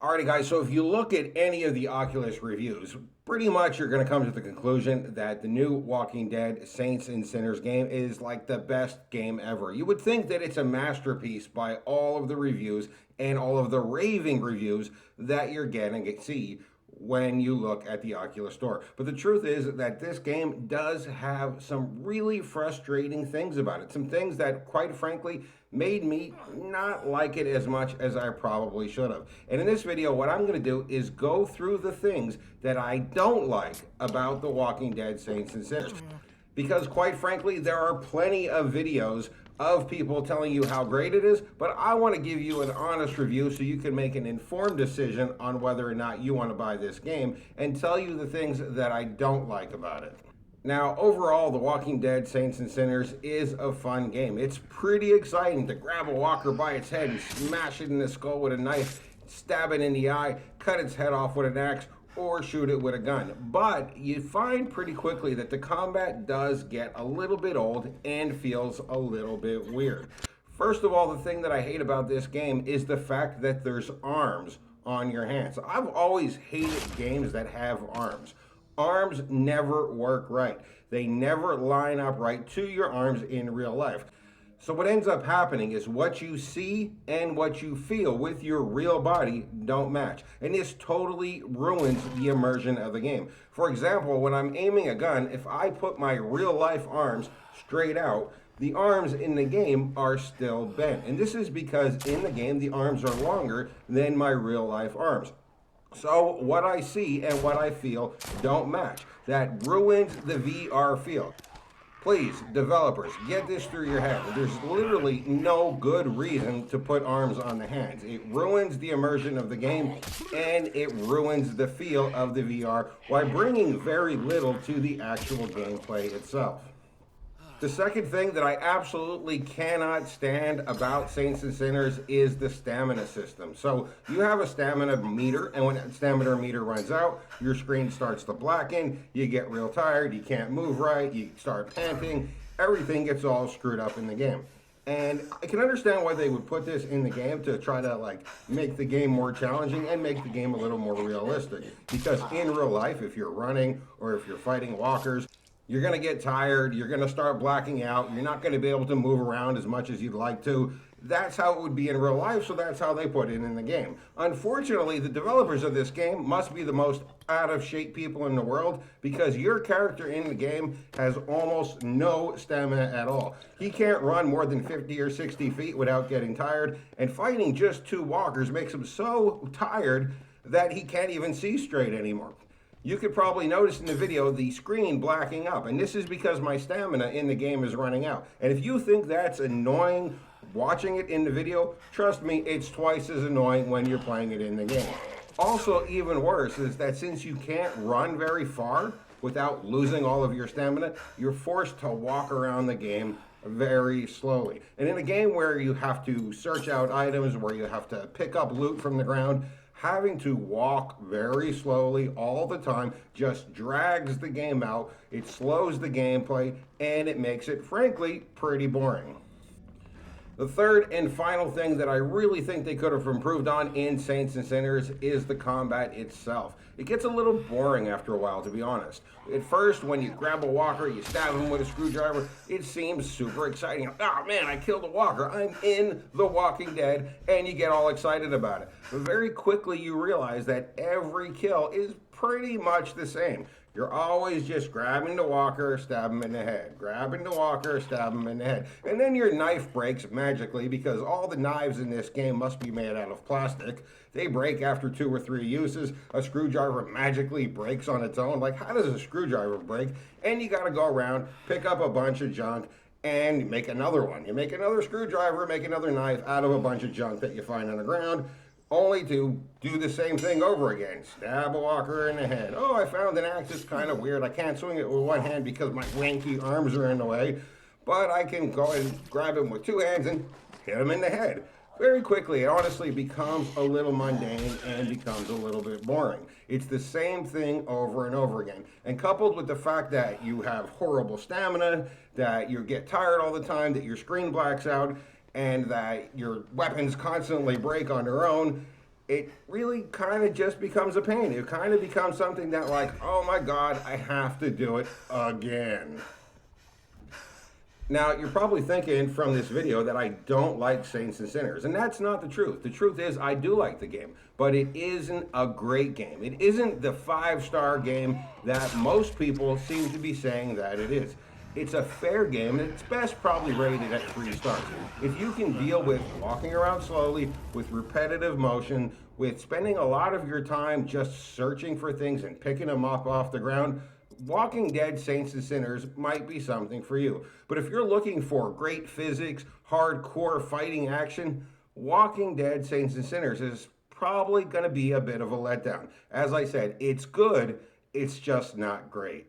Alrighty guys, so if you look at any of the Oculus reviews, pretty much you're going to come to the conclusion that the new Walking Dead Saints and Sinners game is like the best game ever. You would think that it's a masterpiece by all of the reviews and all of the raving reviews that you're getting to see when you look at the Oculus store. But the truth is that this game does have some really frustrating things about it. Some things that, quite frankly, made me not like it as much as I probably should have. And in this video, what I'm going to do is go through the things that I don't like about the Walking Dead Saints and Sinners. Because quite frankly, there are plenty of videos of people telling you how great it is, but I want to give you an honest review so you can make an informed decision on whether or not you want to buy this game and tell you the things that I don't like about it. Now, overall, The Walking Dead Saints and Sinners is a fun game. It's pretty exciting to grab a walker by its head and smash it in the skull with a knife, stab it in the eye, cut its head off with an axe, or shoot it with a gun. But you find pretty quickly that the combat does get a little bit old and feels a little bit weird. First of all, the thing that I hate about this game is the fact that there's arms on your hands. I've always hated games that have arms. Arms never work right. They never line up right to your arms in real life. So what ends up happening is what you see and what you feel with your real body don't match. And this totally ruins the immersion of the game. For example, when I'm aiming a gun, if I put my real life arms straight out, the arms in the game are still bent. And this is because in the game, the arms are longer than my real life arms. So what I see and what I feel don't match. That ruins the VR feel. Please, developers, get this through your head. There's literally no good reason to put arms on the hands. It ruins the immersion of the game and it ruins the feel of the VR while bringing very little to the actual gameplay itself. The second thing that I absolutely cannot stand about Saints and Sinners is the stamina system. So you have a stamina meter, and when that stamina meter runs out, your screen starts to blacken, you get real tired, you can't move right, you start panting, everything gets all screwed up in the game. And I can understand why they would put this in the game to try to make the game more challenging and make the game a little more realistic. Because in real life, if you're running or if you're fighting walkers, you're going to get tired, you're going to start blacking out, you're not going to be able to move around as much as you'd like to. That's how it would be in real life, so that's how they put it in the game. Unfortunately, the developers of this game must be the most out of shape people in the world because your character in the game has almost no stamina at all. He can't run more than 50 or 60 feet without getting tired, and fighting just two walkers makes him so tired that he can't even see straight anymore. You could probably notice in the video the screen blacking up, and this is because my stamina in the game is running out. And if you think that's annoying watching it in the video, trust me, it's twice as annoying when you're playing it in the game. Also, even worse is that since you can't run very far without losing all of your stamina, you're forced to walk around the game very slowly. And in a game where you have to search out items, where you have to pick up loot from the ground, having to walk very slowly all the time just drags the game out, it slows the gameplay, and it makes it, frankly, pretty boring. The third and final thing that I really think they could have improved on in Saints and Sinners is the combat itself. It gets a little boring after a while, to be honest. At first, when you grab a walker, you stab him with a screwdriver, it seems super exciting. Oh man, I killed a walker, I'm in The Walking Dead, and you get all excited about it. But very quickly you realize that every kill is pretty much the same. You're always just grabbing the walker, stab him in the head. Grabbing the walker, stab him in the head. And then your knife breaks magically because all the knives in this game must be made out of plastic. They break after 2 or 3 uses. A screwdriver magically breaks on its own. Like, how does a screwdriver break? And you gotta go around, pick up a bunch of junk, and make another one. You make another screwdriver, make another knife out of a bunch of junk that you find on the ground, only to do the same thing over again. Stab a walker in the head. Oh, I found an axe. It's kind of weird. I can't swing it with one hand because my wanky arms are in the way, but I can go and grab him with 2 hands and hit him in the head. Very quickly, it honestly becomes a little mundane and becomes a little bit boring. It's the same thing over and over again. And coupled with the fact that you have horrible stamina, that you get tired all the time, that your screen blacks out, and that your weapons constantly break on their own, it really kind of just becomes a pain. It kind of becomes something that, like, oh my God, I have to do it again. Now, you're probably thinking from this video that I don't like Saints and Sinners, and that's not the truth. The truth is, I do like the game, but it isn't a great game. It isn't the 5-star game that most people seem to be saying that it is. It's a fair game, and it's best probably rated at 3 stars. If you can deal with walking around slowly, with repetitive motion, with spending a lot of your time just searching for things and picking them up off the ground, Walking Dead Saints and Sinners might be something for you. But if you're looking for great physics, hardcore fighting action, Walking Dead Saints and Sinners is probably going to be a bit of a letdown. As I said, it's good, it's just not great.